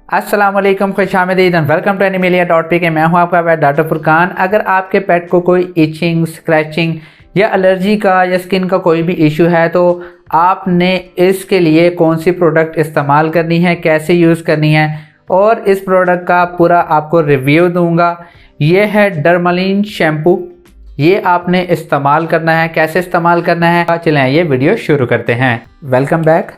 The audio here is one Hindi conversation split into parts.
अस्सलामुअलैकुम, खुशामदीद एंड वेलकम टू एनिमलिया.pk। मैं हूं आपका पेट डॉक्टर फुरकान। अगर आपके पेट को कोई इचिंग, स्क्रैचिंग या एलर्जी का या स्किन का कोई भी इशू है तो आपने इसके लिए कौन सी प्रोडक्ट इस्तेमाल करनी है, कैसे यूज़ करनी है, और इस प्रोडक्ट का पूरा आपको रिव्यू दूंगा। ये है डर्मालीन शैम्पू। ये आपने इस्तेमाल करना है, कैसे इस्तेमाल करना है, चलें ये वीडियो शुरू करते हैं। Welcome back.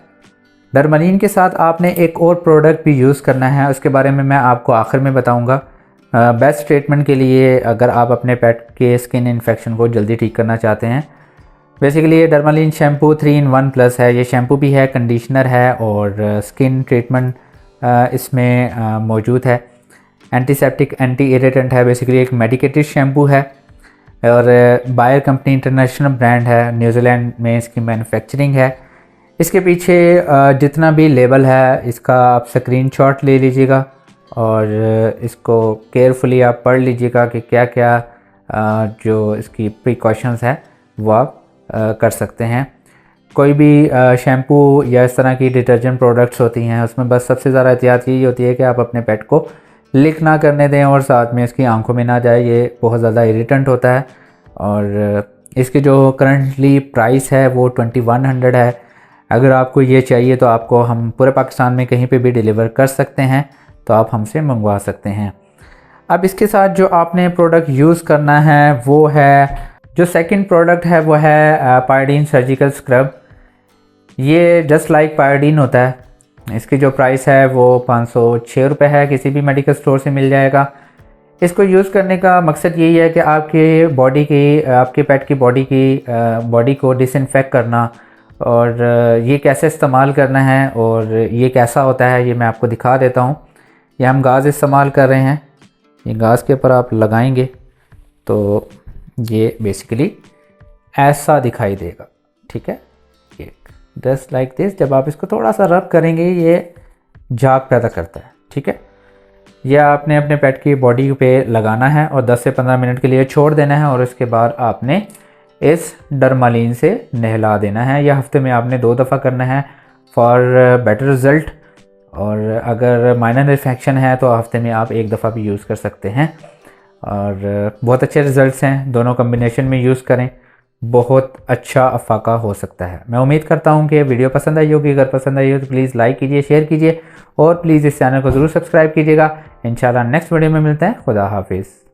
डर्मालीन के साथ आपने एक और प्रोडक्ट भी यूज़ करना है, उसके बारे में मैं आपको आखिर में बताऊंगा। बेस्ट ट्रीटमेंट के लिए अगर आप अपने पेट के स्किन इन्फेक्शन को जल्दी ठीक करना चाहते हैं। बेसिकली ये डर्मालीन शैम्पू 3 in 1 प्लस है। ये शैम्पू भी है, कंडीशनर है और स्किन ट्रीटमेंट इसमें मौजूद है। एंटीसेप्टिक, एंटी इरिटेंट है। बेसिकली एक मेडिकेटेड शैम्पू है और बायर कंपनी इंटरनेशनल ब्रांड है। न्यूजीलैंड में इसकी मैन्युफैक्चरिंग है। इसके पीछे जितना भी लेबल है इसका आप स्क्रीनशॉट ले लीजिएगा और इसको केयरफुली आप पढ़ लीजिएगा कि क्या क्या जो इसकी प्रिकॉशंस है वो आप कर सकते हैं। कोई भी शैम्पू या इस तरह की डिटर्जेंट प्रोडक्ट्स होती हैं उसमें बस सबसे ज़्यादा एहतियात यही होती है कि आप अपने पेट को लिक ना करने दें और साथ में इसकी आंखों में ना जाए। ये बहुत ज़्यादा इरिटेंट होता है और इसकी जो करंटली प्राइस है वो 2100 है। अगर आपको ये चाहिए तो आपको हम पूरे पाकिस्तान में कहीं पे भी डिलीवर कर सकते हैं, तो आप हमसे मंगवा सकते हैं। अब इसके साथ जो आपने प्रोडक्ट यूज़ करना है वो है, जो सेकंड प्रोडक्ट है वो है पायोडीन सर्जिकल स्क्रब। ये जस्ट लाइक पायोडीन होता है। इसकी जो प्राइस है वो 506 रुपये है, किसी भी मेडिकल स्टोर से मिल जाएगा। इसको यूज़ करने का मकसद यही है कि आपके पेट की बॉडी को डिसइंफेक्ट करना, और ये कैसे इस्तेमाल करना है और ये कैसा होता है ये मैं आपको दिखा देता हूँ। ये हम गाज़ इस्तेमाल कर रहे हैं। ये गाज़ के ऊपर आप लगाएंगे तो ये बेसिकली ऐसा दिखाई देगा, ठीक है। ये जस्ट लाइक दिस। जब आप इसको थोड़ा सा रब करेंगे ये झाग पैदा करता है, ठीक है। यह आपने अपने पेट की बॉडी पे लगाना है और 10 से 15 मिनट के लिए छोड़ देना है और उसके बाद आपने इस डर्मालीन से नहला देना है। यह हफ्ते में आपने 2 दफ़ा करना है फॉर बेटर रिज़ल्ट। और अगर माइनर इन्फेक्शन है तो हफ्ते में आप 1 दफ़ा भी यूज़ कर सकते हैं और बहुत अच्छे रिज़ल्ट्स हैं। दोनों कम्बिनेशन में यूज़ करें, बहुत अच्छा अफाका हो सकता है। मैं उम्मीद करता हूँ कि वीडियो पसंद आई होगी। अगर पसंद आई हो तो प्लीज़ लाइक कीजिए, शेयर कीजिए और प्लीज़ इस चैनल को ज़रूर सब्सक्राइब कीजिएगा। इंशाल्लाह नेक्स्ट वीडियो में मिलते हैं। खुदा हाफिज़।